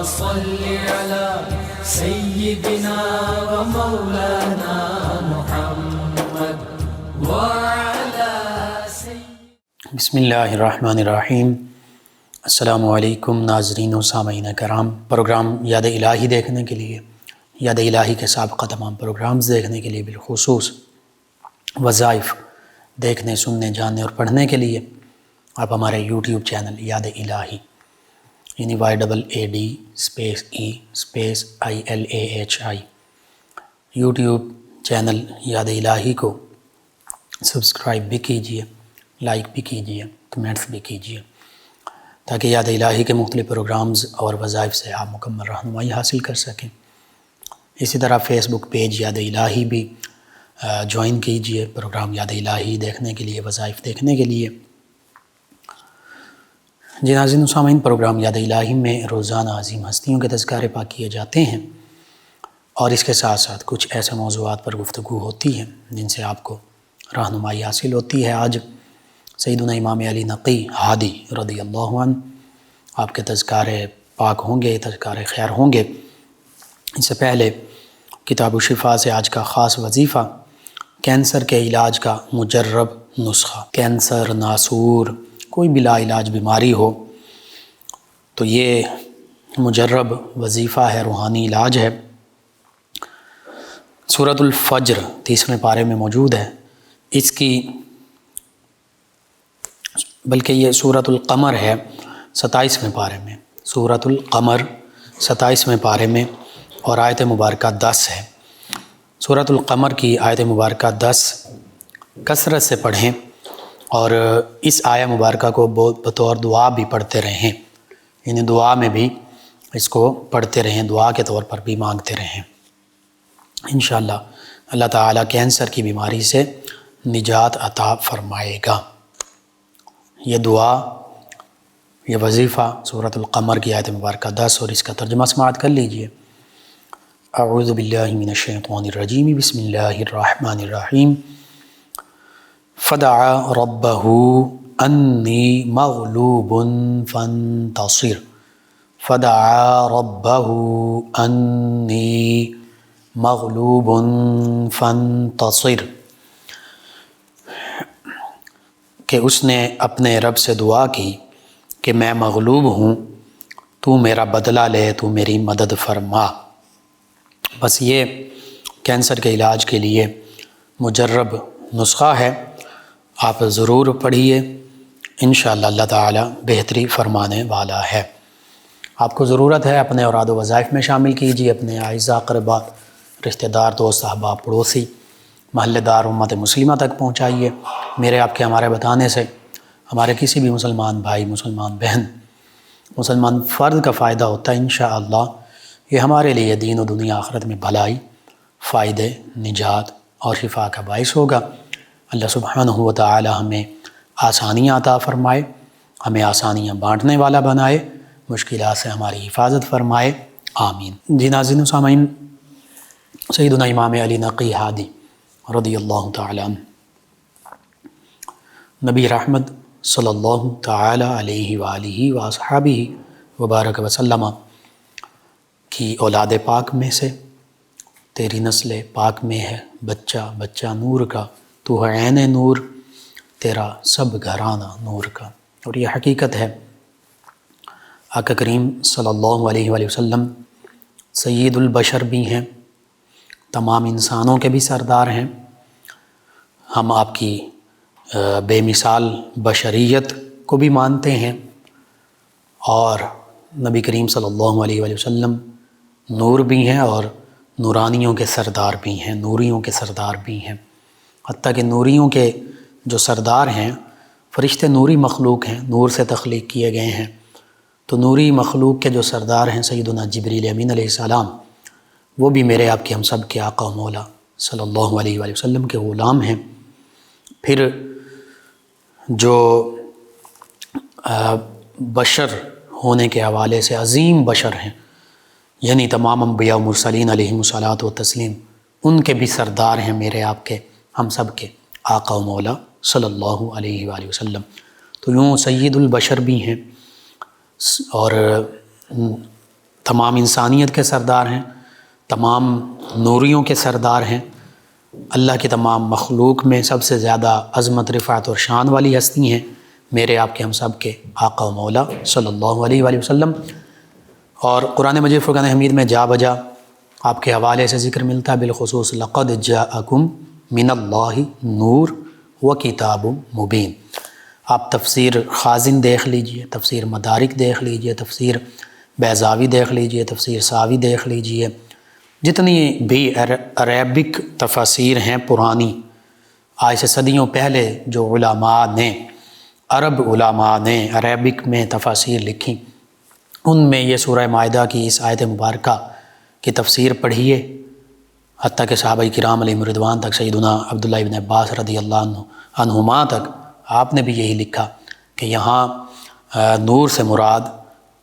صل على سيدنا ومولانا محمد وعلى بسم اللہ الرحمن الرحیم۔ السلام علیکم ناظرین و سامعین کرام۔ پروگرام یاد الہی دیکھنے کے لیے، یاد الہی کے سابقہ تمام پروگرامز دیکھنے کے لیے، بالخصوص وظائف دیکھنے، سننے، جاننے اور پڑھنے کے لیے آپ ہمارے یوٹیوب چینل یاد الہی یعنی YAADE_ELAHI یوٹیوب چینل یاد الہی کو سبسکرائب بھی کیجئے، لائک بھی کیجئے، کمنٹس بھی کیجئے، تاکہ یاد الہی کے مختلف پروگرامز اور وظائف سے آپ مکمل رہنمائی حاصل کر سکیں۔ اسی طرح فیس بک پیج یاد الہی بھی جوائن کیجئے پروگرام یاد الہی دیکھنے کے لیے، وظائف دیکھنے کے لیے۔ جی ناظرین و سامعین، پروگرام یاد الہی میں روزانہ عظیم ہستیوں کے تذکارے پاک کیے جاتے ہیں، اور اس کے ساتھ ساتھ کچھ ایسے موضوعات پر گفتگو ہوتی ہے جن سے آپ کو رہنمائی حاصل ہوتی ہے۔ آج سیدنا امام علی نقی ہادی رضی اللہ عنہ آپ کے تذکارے پاک ہوں گے، تذکارے خیر ہوں گے۔ اس سے پہلے کتاب الشفا سے آج کا خاص وظیفہ کینسر کے علاج کا مجرب نسخہ۔ کینسر، ناسور، کوئی بھی لا علاج بیماری ہو تو یہ مجرب وظیفہ ہے، روحانی علاج ہے۔ سورۃ الفجر 30ویں پارے میں موجود ہے۔ اس کی بلکہ یہ سورۃ القمر ہے 27ویں پارے میں، سورۃ القمر 27ویں پارے میں، اور آیت مبارکہ 10 ہے۔ سورۃ القمر کی آیت مبارکہ 10 کثرت سے پڑھیں، اور اس آیت مبارکہ کو بطور دعا بھی پڑھتے رہیں، یعنی دعا میں بھی اس کو پڑھتے رہیں، دعا کے طور پر بھی مانگتے رہیں۔ انشاءاللہ اللہ تعالیٰ کینسر کی بیماری سے نجات عطا فرمائے گا۔ یہ دعا، یہ وظیفہ سورۃ القمر کی آیت مبارکہ 10 اور اس کا ترجمہ سماعت کر لیجئے۔ اعوذ باللہ من الشیطان الرجیم، بسم اللہ الرحمن الرحیم۔ فدعا ربہ انی مغلوب فانتصر، فدعا ربہ انی مغلوب فانتصر، کہ اس نے اپنے رب سے دعا کی کہ میں مغلوب ہوں، تو میرا بدلہ لے، تو میری مدد فرما۔ بس یہ کینسر کے علاج کے لیے مجرب نسخہ ہے، آپ ضرور پڑھیے، انشاءاللہ اللہ تعالی بہتری فرمانے والا ہے۔ آپ کو ضرورت ہے اپنے اوراد و وظائف میں شامل کیجیے، اپنے اعزاء اقربا، رشتہ دار، دوست، احباب، پڑوسی، محلے دار، امت مسلمہ تک پہنچائیے۔ میرے آپ کے ہمارے بتانے سے ہمارے کسی بھی مسلمان بھائی، مسلمان بہن، مسلمان فرد کا فائدہ ہوتا ہے انشاءاللہ۔ یہ ہمارے لیے دین و دنیا آخرت میں بھلائی، فائدے، نجات اور شفا کا باعث ہوگا۔ اللہ سبحانہ و تعالی ہمیں آسانیاں عطا فرمائے، ہمیں آسانیاں بانٹنے والا بنائے، مشکلات سے ہماری حفاظت فرمائے، آمین۔ جی ناظرین و سامعین، سیدنا امام علی نقی ہادی رضی اللہ تعالی عنہ، نبی رحمت صلی اللہ تعالی علیہ وآلہ وصحبہ وبارک وسلم کی اولاد پاک میں سے، تیری نسل پاک میں ہے بچہ بچہ نور کا، تو ہے عین نور، تیرا سب گھرانہ نور کا۔ اور یہ حقیقت ہے، آقا کریم صلی اللہ علیہ وآلہ وسلم سید البشر بھی ہیں، تمام انسانوں کے بھی سردار ہیں۔ ہم آپ کی بے مثال بشریت کو بھی مانتے ہیں، اور نبی کریم صلی اللہ علیہ وآلہ وسلم نور بھی ہیں اور نورانیوں کے سردار بھی ہیں، نوریوں کے سردار بھی ہیں۔ حتیٰ کہ نوریوں کے جو سردار ہیں، فرشتے نوری مخلوق ہیں، نور سے تخلیق کیے گئے ہیں، تو نوری مخلوق کے جو سردار ہیں سیدنا جبریل امین علیہ السلام، وہ بھی میرے آپ کے ہم سب کے آقا و مولا صلی اللہ علیہ وآلہ وسلم کے غلام ہیں۔ پھر جو بشر ہونے کے حوالے سے عظیم بشر ہیں، یعنی تمام انبیاء و مرسلین علیہم الصلاۃ و تسلیم، ان کے بھی سردار ہیں میرے آپ کے ہم سب کے آقا و مولا صلی اللہ علیہ وآلہ وسلم۔ تو یوں سید البشر بھی ہیں، اور تمام انسانیت کے سردار ہیں، تمام نوریوں کے سردار ہیں، اللہ کی تمام مخلوق میں سب سے زیادہ عظمت، رفعت اور شان والی ہستی ہیں، میرے آپ کے ہم سب کے آقا و مولا صلی اللہ علیہ وآلہ وسلم۔ اور قرآن مجید فرقان حمید میں جا بجا آپ کے حوالے سے ذکر ملتا ہے، بالخصوص لقد جاءکم من اللہ نور و کتاب مبین۔ آپ تفسیر خازن دیکھ لیجئے، تفسیر مدارک دیکھ لیجئے، تفسیر بیضاوی دیکھ لیجئے، تفسیر ساوی دیکھ لیجئے، جتنی بھی عربک تفاسیر ہیں پرانی، آج سے صدیوں پہلے جو عرب علماء نے عربک میں تفاسیر لکھی، ان میں یہ سورہ مائدہ کی اس آیت مبارکہ کی تفسیر پڑھیے، حتیٰ کہ صحابہ کرام علیہم رضوان تک، سیدنا عبداللہ ابن عباس رضی اللہ عنہما تک آپ نے بھی یہی لکھا کہ یہاں نور سے مراد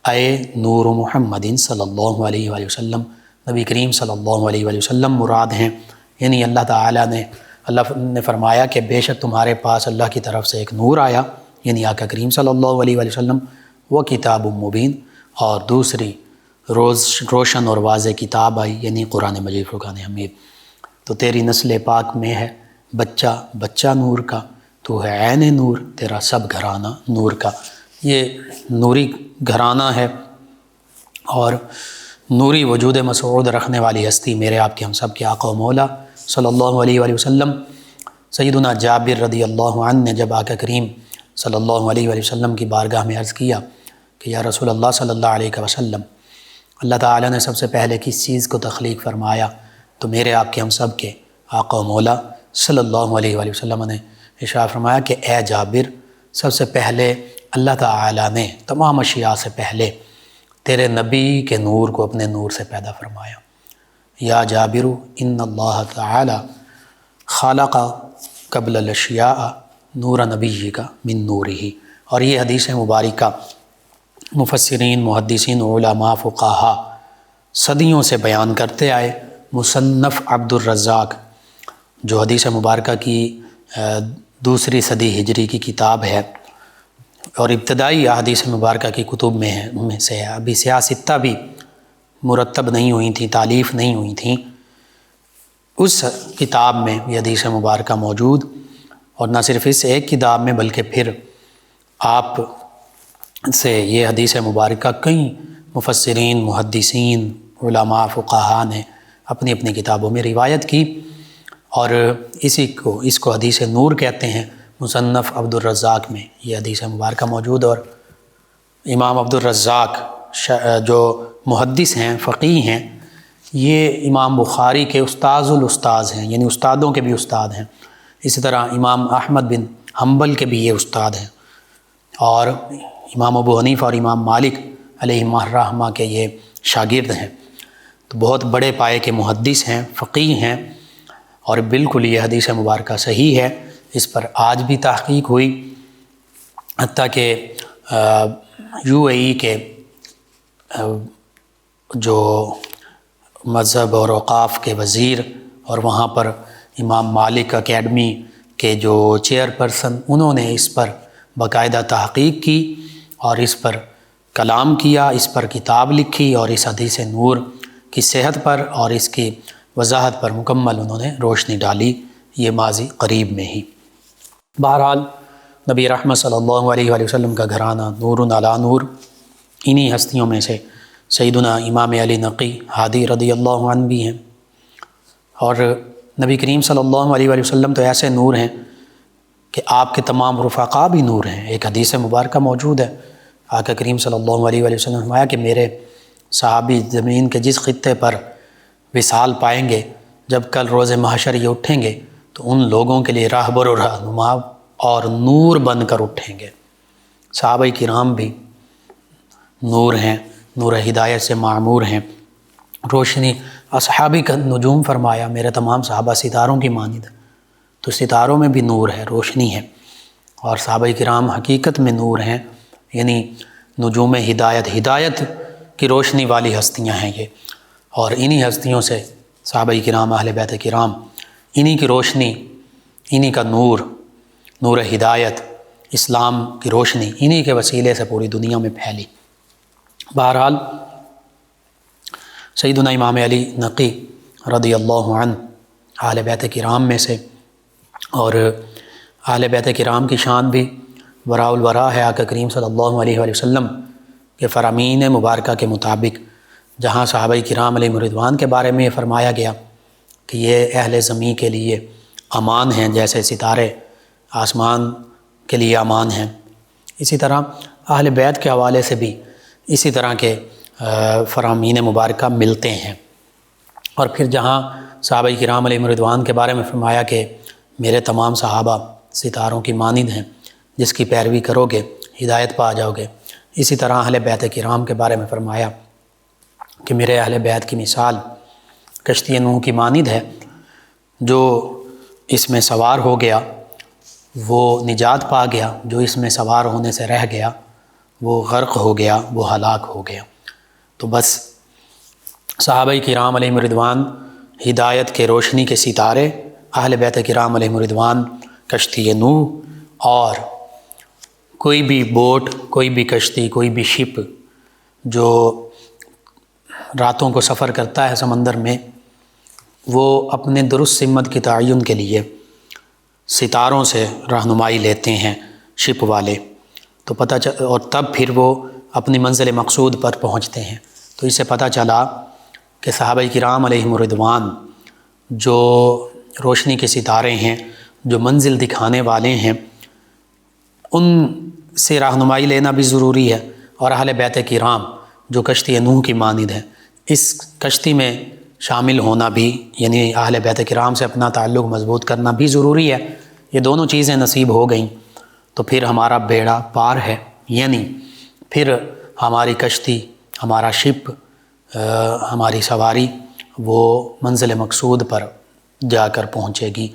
اے نور محمد صلی اللہ علیہ وآلہ وسلم، نبی کریم صلی اللہ علیہ وآلہ وسلم مراد ہیں۔ یعنی اللہ نے فرمایا کہ بے شک تمہارے پاس اللہ کی طرف سے ایک نور آیا، یعنی آقا کریم صلی اللہ علیہ وآلہ وسلم، وہ کتاب مبین، اور دوسری روشن اور واضح کتاب آئی، یعنی قرآن مجید فرقان حمید۔ تو تیری نسل پاک میں ہے بچہ نور کا، تو ہے عین نور، تیرا سب گھرانہ نور کا۔ یہ نوری گھرانہ ہے اور نوری وجود مسعود رکھنے والی ہستی میرے آپ کے ہم سب کے آقا و مولا صلی اللہ علیہ وآلہ وسلم۔ سیدنا جابر رضی اللہ عنہ نے جب آقا کریم صلی اللہ علیہ وآلہ وسلم کی بارگاہ میں عرض کیا کہ یا رسول اللہ صلی اللہ علیہ وسلم، اللہ تعالیٰ نے سب سے پہلے کس چیز کو تخلیق فرمایا؟ تو میرے آپ کے ہم سب کے آقا و مولا صلی اللہ علیہ وآلہ وسلم نے ارشاد فرمایا کہ اے جابر، سب سے پہلے اللہ تعالیٰ نے تمام اشیاء سے پہلے تیرے نبی کے نور کو اپنے نور سے پیدا فرمایا۔ یا جابر ان اللہ تعالی خالق قبل الاشیاء نور نبی کا من نورہ۔ اور یہ حدیث مبارکہ مفسرین، محدثین، علماء، فقہاء صدیوں سے بیان کرتے آئے۔ مصنف عبد الرزاق جو حدیث مبارکہ کی دوسری صدی ہجری کی کتاب ہے اور ابتدائی احادیث مبارکہ کی کتب میں سے ہے، ابھی سیاستہ بھی مرتب نہیں ہوئی تھیں، تالیف نہیں ہوئی تھیں، اس کتاب میں یہ حدیث مبارکہ موجود، اور نہ صرف اس ایک کتاب میں بلکہ پھر آپ سے یہ حدیث مبارکہ کئی مفسرین، محدثین، علماء، فقہاء نے اپنی اپنی کتابوں میں روایت کی، اور اس کو حدیث نور کہتے ہیں۔ مصنف عبد الرزاق میں یہ حدیث مبارکہ موجود، اور امام عبد الرزاق جو محدث ہیں، فقیہ ہیں، یہ امام بخاری کے استاذ الاستاذ ہیں، یعنی استادوں کے بھی استاد ہیں۔ اسی طرح امام احمد بن حنبل کے بھی یہ استاد ہیں، اور امام ابو حنیفہ اور امام مالک علیہم الرحمہ کے یہ شاگرد ہیں۔ تو بہت بڑے پائے کے محدث ہیں، فقیہ ہیں، اور بالکل یہ حدیث مبارکہ صحیح ہے۔ اس پر آج بھی تحقیق ہوئی، حتیٰ کہ UAE کے جو مذہب اور اوقاف کے وزیر اور وہاں پر امام مالک اکیڈمی کے جو چیئر پرسن، انہوں نے اس پر باقاعدہ تحقیق کی اور اس پر کلام کیا، اس پر کتاب لکھی، اور اس حدیث نور کی صحت پر اور اس کی وضاحت پر مکمل انہوں نے روشنی ڈالی، یہ ماضی قریب میں ہی۔ بہرحال نبی رحمت صلی اللہ علیہ وآلہ وسلم کا گھرانہ نور علی نور، انہی ہستیوں میں سے سیدنا امام علی نقی ہادی رضی اللہ عنہ بھی ہیں، اور نبی کریم صلی اللہ علیہ وآلہ وسلم تو ایسے نور ہیں کہ آپ کے تمام رفقا بھی نور ہیں۔ ایک حدیث مبارکہ موجود ہے، آقا کریم صلی اللہ علیہ وآلہ وسلم نے فرمایا کہ میرے صحابی زمین کے جس خطے پر وصال پائیں گے، جب کل روز محشر یہ اٹھیں گے تو ان لوگوں کے لیے راہبر و رہنما اور نور بن کر اٹھیں گے۔ صحابہ کرام بھی نور ہیں، نور ہدایت سے معمور ہیں، روشنی اصحابی کا نجوم فرمایا، میرے تمام صحابہ ستاروں کی مانند، تو ستاروں میں بھی نور ہے، روشنی ہے، اور صحابہ کرام حقیقت میں نور ہیں، یعنی نجوم ہدایت کی روشنی والی ہستیاں ہیں یہ، اور انہی ہستیوں سے صحابہ کرام، اہل بیت کرام، انہی کی روشنی، انہی کا نور ہدایت، اسلام کی روشنی انہی کے وسیلے سے پوری دنیا میں پھیلی۔ بہرحال سیدنا امام علی نقی رضی اللہ عنہ اہل بیت کرام میں سے، اور اہل بیت کرام کی شان بھی وراء الورا ہے۔ آقا کریم صلی اللہ علیہ وآلہ وسلم کے فرامین مبارکہ کے مطابق جہاں صحابہ کرام علیہم رضوان کے بارے میں یہ فرمایا گیا کہ یہ اہل زمین کے لیے امان ہیں، جیسے ستارے آسمان کے لیے امان ہیں، اسی طرح اہل بیت کے حوالے سے بھی اسی طرح کے فرامین مبارکہ ملتے ہیں۔ اور پھر جہاں صحابہ کرام علیہم رضوان کے بارے میں فرمایا کہ میرے تمام صحابہ ستاروں کی مانند ہیں، جس کی پیروی کرو گے ہدایت پا جاؤ گے، اسی طرح اہل بیت کرام کے بارے میں فرمایا کہ میرے اہل بیت کی مثال کشتی نوح کی مانند ہے، جو اس میں سوار ہو گیا وہ نجات پا گیا، جو اس میں سوار ہونے سے رہ گیا وہ غرق ہو گیا، وہ ہلاک ہو گیا۔ تو بس صحابہ کرام علیہم رضوان ہدایت کے روشنی کے ستارے، اہل بیت کرام علیہم رضوان کشتی نوح، اور کوئی بھی بوٹ، کوئی بھی کشتی، کوئی بھی شپ جو راتوں کو سفر کرتا ہے سمندر میں، وہ اپنے درست سمت کی تعین کے لیے ستاروں سے رہنمائی لیتے ہیں شپ والے، تو اور تب پھر وہ اپنی منزل مقصود پر پہنچتے ہیں۔ تو اس سے پتہ چلا کہ صحابہ کرام علیہم رضوان جو روشنی کے ستارے ہیں، جو منزل دکھانے والے ہیں، ان سے رہنمائی لینا بھی ضروری ہے، اور اہل بیت کرام جو کشتی نوح کی مانند ہے، اس کشتی میں شامل ہونا بھی، یعنی اہل بیت کرام سے اپنا تعلق مضبوط کرنا بھی ضروری ہے۔ یہ دونوں چیزیں نصیب ہو گئیں تو پھر ہمارا بیڑا پار ہے، یعنی پھر ہماری کشتی، ہمارا شپ، ہماری سواری وہ منزل مقصود پر جا کر پہنچے گی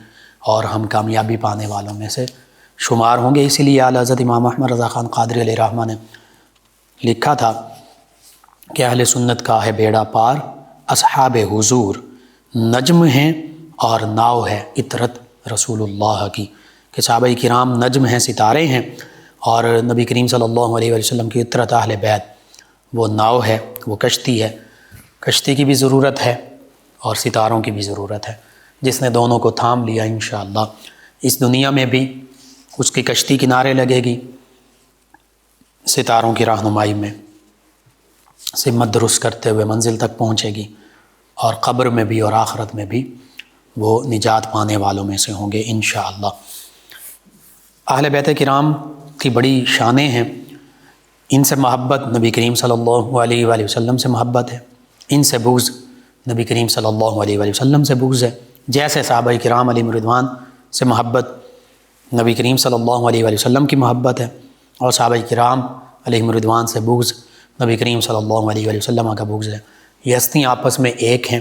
اور ہم کامیابی پانے والوں میں سے شمار ہوں گے۔ اسی لیے اعلیٰ حضرت امام احمد رضا خان قادری علیہ الرحمہ نے لکھا تھا کہ اہل سنت کا ہے بیڑا پار، اصحاب حضور نجم ہیں اور ناؤ ہے اطرت رسول اللہ کی، کہ صحابہ کرام نجم ہیں، ستارے ہیں، اور نبی کریم صلی اللہ علیہ وسلم کی اطرت اہل بیت وہ ناؤ ہے، وہ کشتی ہے۔ کشتی کی بھی ضرورت ہے اور ستاروں کی بھی ضرورت ہے، جس نے دونوں کو تھام لیا انشاءاللہ اس دنیا میں بھی اس کی کشتی کنارے لگے گی، ستاروں کی رہنمائی میں سمت درست کرتے ہوئے منزل تک پہنچے گی، اور قبر میں بھی اور آخرت میں بھی وہ نجات پانے والوں میں سے ہوں گے انشاءاللہ۔ اہل بیت کرام کی بڑی شانیں ہیں، ان سے محبت نبی کریم صلی اللہ علیہ وآلہ وسلم سے محبت ہے، ان سے بغض نبی کریم صلی اللہ علیہ وآلہ وسلم سے بغض ہے۔ جیسے صحابہ کرام علیہم رضوان سے محبت نبی کریم صلی اللہ علیہ وآلہ وسلم کی محبت ہے، اور صحابہ کرام علیہم رضوان سے بغض نبی کریم صلی اللہ علیہ وآلہ وسلم کا بغض ہے۔ یہ ہستیاں آپس میں ایک ہیں،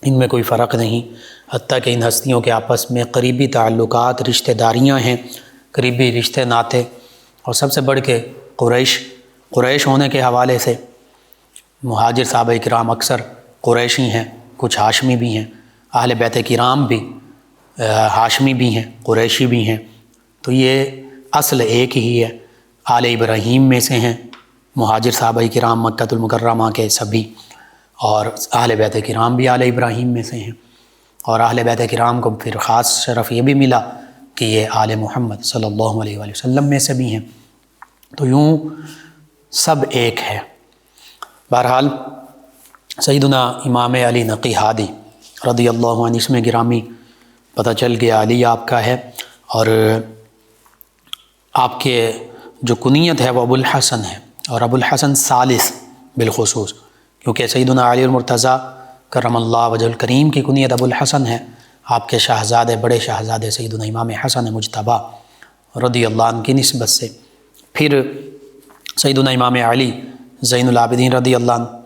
ان میں کوئی فرق نہیں، حتیٰ کہ ان ہستیوں کے آپس میں قریبی تعلقات، رشتہ داریاں ہیں، قریبی رشتے ناتے، اور سب سے بڑھ کے قریش ہونے کے حوالے سے مہاجر صحابہ کرام اکثر قریشی ہیں، کچھ ہاشمی بھی ہیں، اہل بیت کرام بھی ہاشمی بھی ہیں، قریشی بھی ہیں، تو یہ اصل ایک ہی ہے، آل ابراہیم میں سے ہیں مہاجر صحابہ کرام مکہ المکرمہ کے سبھی، اور اہل بیت کرام بھی آل ابراہیم میں سے ہیں، اور اہل بیت کرام کو پھر خاص شرف یہ بھی ملا کہ یہ آل محمد صلی اللہ علیہ وآلہ وسلم میں سے بھی ہیں، تو یوں سب ایک ہے۔ بہرحال سیدنا امام علی نقی ہادی رضی اللہ عنہ، اس میں گرامی پتہ چل گیا علی آپ کا ہے، اور آپ کے جو کنیت ہے وہ ابو الحسن ہے، اور ابو الحسن ثالث بالخصوص، کیونکہ سیدنا علی المرتضیٰ کرم اللہ وجہ الکریم کی کنیت ابو الحسن ہے، آپ کے شہزادے، بڑے شہزادے سیدنا امام حسن مجتبیٰ رضی اللہ عنہ کی نسبت سے، پھر سیدنا امام علی زین العابدین رضی اللہ عنہ،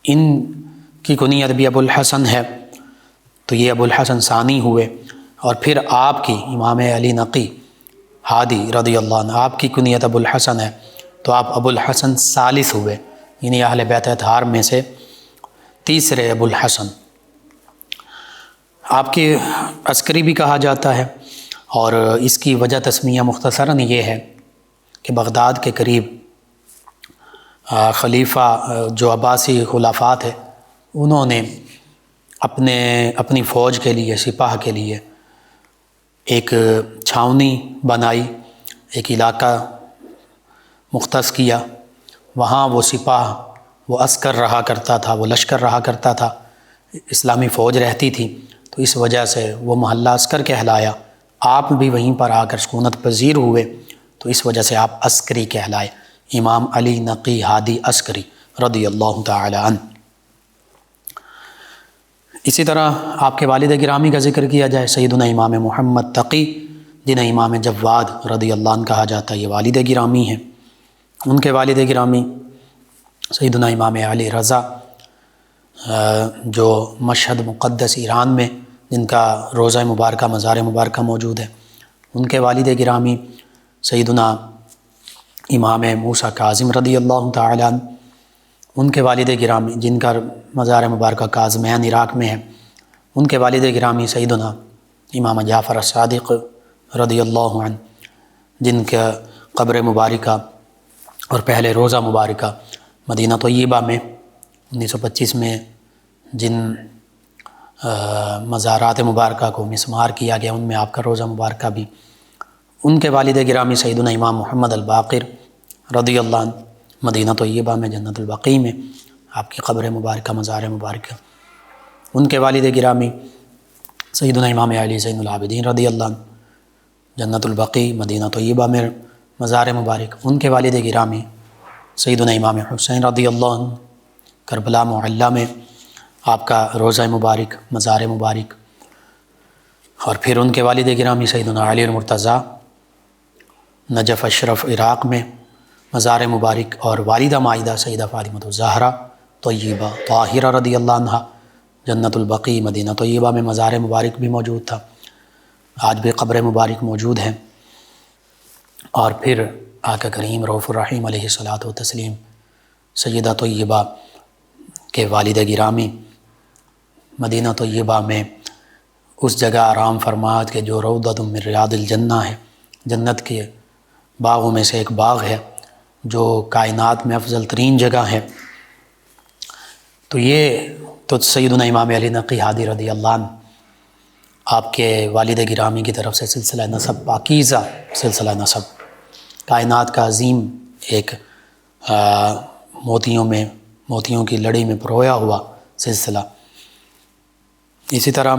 ان کی کنیت بھی ابو الحسن ہے، تو یہ ابو الحسن ثانی ہوئے، اور پھر آپ کی امام علی نقی ہادی رضی اللہ عنہ، آپ کی کنیت ابو الحسن ہے، تو آپ ابو الحسن ثالث ہوئے، یعنی اہل بیت اطہار میں سے تیسرے ابو الحسن۔ آپ کی عسکری بھی کہا جاتا ہے، اور اس کی وجہ تسمیہ مختصراً یہ ہے کہ بغداد کے قریب خلیفہ جو عباسی خلافات ہے انہوں نے اپنی فوج کے لیے، سپاہ کے لیے ایک چھاؤنی بنائی، ایک علاقہ مختص کیا، وہاں وہ سپاہ، وہ عسکر رہا کرتا تھا، وہ لشکر رہا کرتا تھا، اسلامی فوج رہتی تھی، تو اس وجہ سے وہ محلہ عسکر کہلایا۔ آپ بھی وہیں پر آ کر سکونت پذیر ہوئے، تو اس وجہ سے آپ عسکری کہلائے، امام علی نقی ہادی عسکری رضی اللہ تعالی عنہ۔ اسی طرح آپ کے والد گرامی کا ذکر کیا جائے، سیدنا امام محمد تقی، جنہیں امام جواد رضی اللہ عنہ کہا جاتا ہے، یہ والد گرامی ہیں۔ ان کے والد گرامی سیدنا امام علی رضا، جو مشہد مقدس ایران میں جن کا روضہ مبارکہ، مزار مبارکہ موجود ہے، ان کے والد گرامی سیدنا امام موسیٰ کاظم رضی اللہ تعالی عنہ، ان کے والد گرامی جن کا مزار مبارکہ کاظمین عراق میں ہے، ان کے والد گرامی سیدنا امام جعفر الصادق رضی اللہ عنہ، جن کا قبر مبارکہ اور پہلے روضہ مبارکہ مدینہ طیبہ میں 1925 میں جن مزارات مبارکہ کو مسمار کیا گیا، ان میں آپ کا روضہ مبارکہ بھی۔ ان کے والد گرامی سیدنا امام محمد الباقر رضی اللہ عنہ، مدینہ طیبہ میں جنت البقیع میں آپ کی قبر مبارکہ، مزار مبارکہ۔ ان کے والد گرامی سیدنا امام علی زین العابدین رضی اللہ عنہ، جنت البقیع مدینہ طیبہ میں مزار مبارک۔ ان کے والد گرامی سیدنا امام حسین رضی اللہ عنہ، کربلا معلیٰ میں آپ کا روضہ مبارک، مزار مبارک۔ اور پھر ان کے والد گرامی سیدنا علی المرتضیٰ، نجف اشرف عراق میں مزار مبارک، اور والدہ مائدہ سیدہ فاطمہ الزہرا طیبہ طاہرہ رضی اللہ عنہ، جنت البقیع مدینہ طیبہ میں مزار مبارک بھی موجود تھا، آج بھی قبر مبارک موجود ہے۔ اور پھر آقا کریم رؤوف الرحیم علیہ الصلاۃ والتسلیم سیدہ طیبہ کے والد گرامی مدینہ طیبہ میں اس جگہ آرام فرماد کے جو روضۃ من ریاض الجنہ ہے، جنت کے باغوں میں سے ایک باغ ہے جو کائنات میں افضل ترین جگہ ہے۔ تو یہ تو سیدنا امام علی نقی ہادی رضی اللہ عنہ، آپ کے والد گرامی کی طرف سے سلسلہ نسب پاکیزہ سلسلہ نسب، کائنات کا عظیم ایک موتیوں کی لڑی میں پرویا ہوا سلسلہ۔ اسی طرح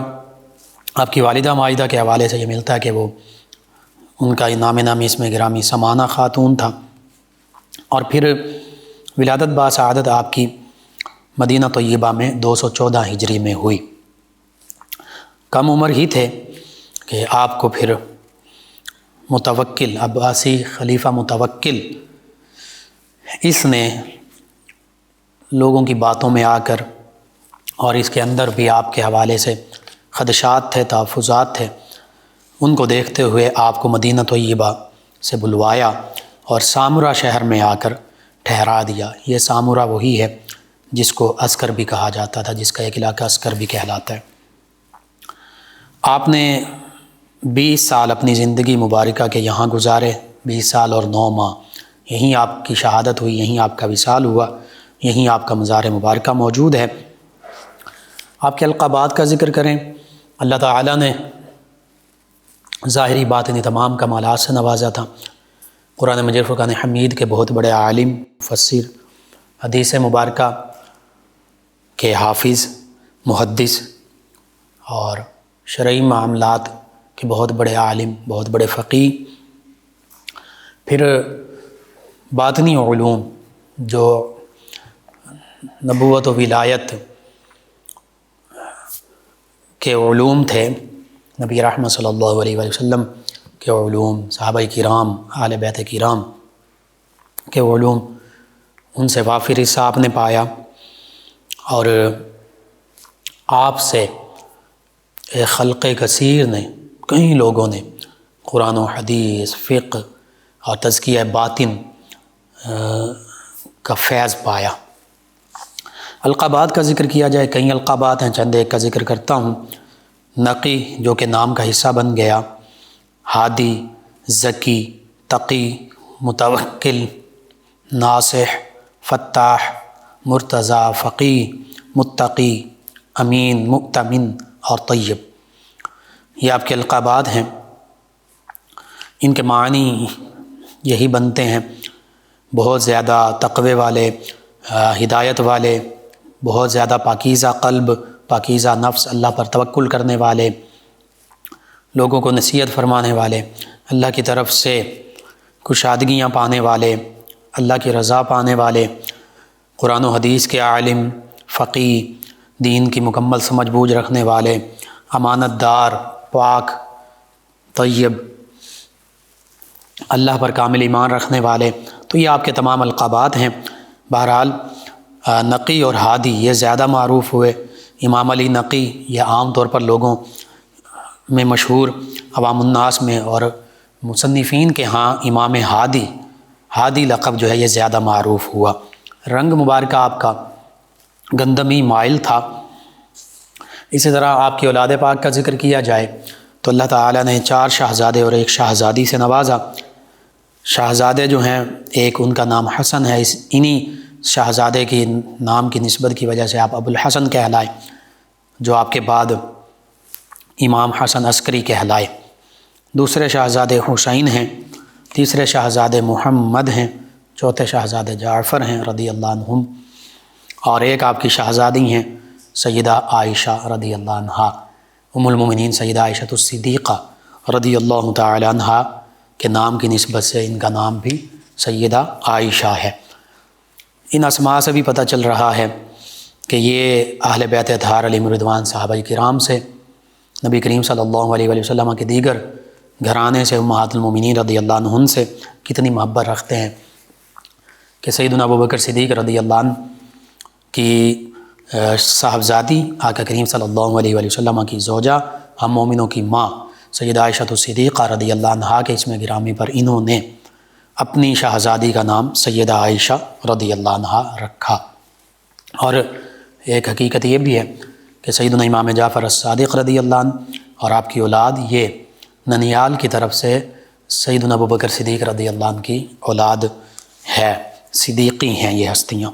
آپ کی والدہ مائدہ کے حوالے سے یہ ملتا ہے کہ وہ ان کا نام نامی اس میں گرامی سمانہ خاتون تھا، اور پھر ولادت باسعادت آپ کی مدینہ طیبہ میں 214 ہجری میں ہوئی۔ کم عمر ہی تھے کہ آپ کو پھر متوکل، عباسی خلیفہ متوکل، اس نے لوگوں کی باتوں میں آ کر، اور اس کے اندر بھی آپ کے حوالے سے خدشات تھے، تحفظات تھے، ان کو دیکھتے ہوئے آپ کو مدینہ طیبہ سے بلوایا اور سامورا شہر میں آ کر ٹھہرا دیا۔ یہ سامورا وہی ہے جس کو عسکر بھی کہا جاتا تھا، جس کا ایک علاقہ عسکر بھی کہلاتا ہے۔ آپ نے 20 سال اپنی زندگی مبارکہ کے یہاں گزارے، 20 سال اور 9 ماہ، یہیں آپ کی شہادت ہوئی، یہیں آپ کا وصال ہوا، یہیں آپ کا مزار مبارکہ موجود ہے۔ آپ کے القابات کا ذکر کریں، اللہ تعالیٰ نے ظاہری باطنی تمام کمالات سے نوازا تھا۔ قرآن مجید فرقان حمید کے بہت بڑے عالم، مفسر، حدیث مبارکہ کے حافظ، محدث، اور شرعی معاملات کے بہت بڑے عالم، بہت بڑے فقیہ۔ پھر باطنی علوم جو نبوت و ولایت کے علوم تھے، نبی رحمت صلی اللہ علیہ وآلہ وسلم کے علوم، صحابہ کرام، اہل بیت کرام کے علوم، ان سے وافر حصہ آپ نے پایا، اور آپ سے خلق کثیر نے، کئی لوگوں نے قرآن و حدیث، فقہ اور تزکیہ باطن کا فیض پایا۔ القابات کا ذکر کیا جائے، کئی القابات ہیں، چند ایک کا ذکر کرتا ہوں۔ نقی جو کہ نام کا حصہ بن گیا، ہادی، ذکی، تقی، متوکل، ناصح، فتاح، مرتضی، فقی، متقی، امین، مؤتمن اور طیب، یہ آپ کے القابات ہیں۔ ان کے معنی یہی بنتے ہیں: بہت زیادہ تقوی والے، ہدایت والے، بہت زیادہ پاکیزہ قلب، پاکیزہ نفس، اللہ پر توکل کرنے والے، لوگوں کو نصیحت فرمانے والے، اللہ کی طرف سے کشادگیاں پانے والے، اللہ کی رضا پانے والے، قرآن و حدیث کے عالم، فقیہ، دین کی مکمل سمجھ بوجھ رکھنے والے، امانت دار، پاک، طیب، اللہ پر کامل ایمان رکھنے والے۔ تو یہ آپ کے تمام القابات ہیں۔ بہرحال نقی اور ہادی یہ زیادہ معروف ہوئے۔ امام علی نقی یہ عام طور پر لوگوں میں مشہور، عوام الناس میں، اور مصنفین کے ہاں امام ہادی لقب جو ہے یہ زیادہ معروف ہوا۔ رنگ مبارکہ آپ کا گندمی مائل تھا۔ اسی طرح آپ کی اولاد پاک کا ذکر کیا جائے تو اللہ تعالیٰ نے 4 شاہزادے اور 1 شاہزادی سے نوازا۔ شاہزادے جو ہیں، ایک ان کا نام حسن ہے، انہی شاہزادے کی نام کی نسبت کی وجہ سے آپ ابو الحسن کہلائے، جو آپ کے بعد امام حسن عسکری کہلائے۔ دوسرے شاہزادے حسین ہیں، تیسرے شاہزادے محمد ہیں، چوتھے شاہزادے جعفر ہیں رضی اللہ عنہم، اور ایک آپ کی شاہزادی ہیں سیدہ عائشہ رضی اللہ عنہا، ام المومنین سیدہ عائشہ الصدیقہ رضی اللہ تعالی عنہا کے نام کی نسبت سے ان کا نام بھی سیدہ عائشہ ہے۔ ان اسماء سے بھی پتہ چل رہا ہے کہ یہ اہل بیت اطہار علیہم رضوان صحابہ کرام سے، نبی کریم صلی اللہ علیہ وآلہ وسلم کے دیگر گھرانے سے، امہات المومنین رضی اللہ عنہن سے کتنی محبت رکھتے ہیں کہ سیدنا ابوبکر صدیق رضی اللہ عنہ کی صاحبزادی آقا کریم صلی اللہ علیہ وآلہ وسلم کی زوجہ، ہم مومنوں کی ماں سیدہ عائشہ الصدیقہ رضی اللہ عنہا کے اسم گرامی پر انہوں نے اپنی شاہزادی کا نام سیدہ عائشہ رضی اللہ عنہا رکھا۔ اور ایک حقیقت یہ بھی ہے کہ سیدنا امام جعفر الصادق رضی اللہ عنہ اور آپ کی اولاد یہ ننیال کی طرف سے سیدنا ابوبکر صدیق رضی اللہ عنہ کی اولاد ہے، صدیقی ہیں یہ ہستیاں۔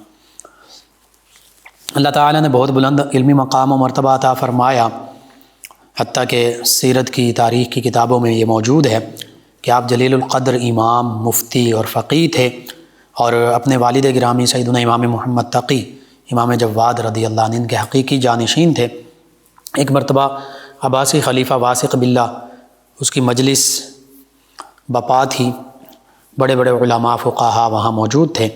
اللہ تعالیٰ نے بہت بلند علمی مقام و مرتبہ عطا فرمایا، حتیٰ کہ سیرت کی تاریخ کی کتابوں میں یہ موجود ہے کہ آپ جلیل القدر امام، مفتی اور فقیہ تھے، اور اپنے والد گرامی سیدنا امام محمد تقی، امام جواد رضی اللہ عنہ کے حقیقی جانشین تھے۔ ایک مرتبہ عباسی خلیفہ واثق باللہ اس کی مجلس بپا تھی، بڑے بڑے علماء فقہا وہاں موجود تھے،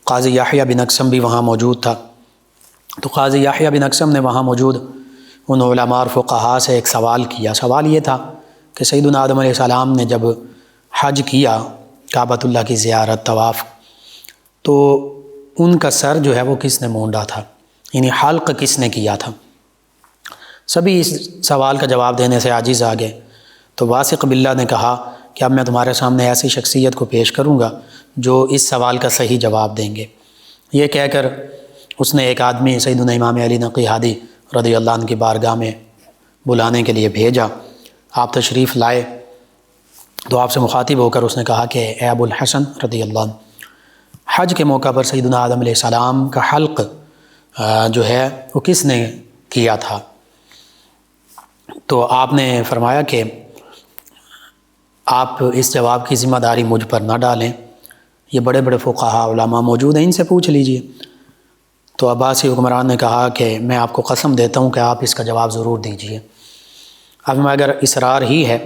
قاضی یحییٰ بن اقسم بھی وہاں موجود تھا۔ تو قاضی یحییٰ بن اقسم نے وہاں موجود ان علماء اور فقہا سے ایک سوال کیا۔ سوال یہ تھا کہ سیدنا آدم علیہ السلام نے جب حج کیا، کعبۃ اللہ کی زیارت، طواف، تو ان کا سر جو ہے وہ کس نے مونڈا تھا، یعنی حلق کس نے کیا تھا؟ سبھی اس سوال کا جواب دینے سے عاجز آ گئے۔ تو واثق باللہ نے کہا کہ اب میں تمہارے سامنے ایسی شخصیت کو پیش کروں گا جو اس سوال کا صحیح جواب دیں گے۔ یہ کہہ کر اس نے ایک آدمی سیدنا امام علی نقی ہادی رضی اللہ عنہ کی بارگاہ میں بلانے کے لیے بھیجا۔ آپ تشریف لائے تو آپ سے مخاطب ہو کر اس نے کہا کہ اے ابو الحسن رضی اللہ عنہ، حج کے موقع پر سیدنا آدم علیہ السلام کا حلق جو ہے وہ کس نے کیا تھا؟ تو آپ نے فرمایا کہ آپ اس جواب کی ذمہ داری مجھ پر نہ ڈالیں، یہ بڑے بڑے فقہا علماء موجود ہیں، ان سے پوچھ لیجئے۔ تو عباسی حکمران نے کہا کہ میں آپ کو قسم دیتا ہوں کہ آپ اس کا جواب ضرور دیجئے۔ اب میں اگر اصرار ہی ہے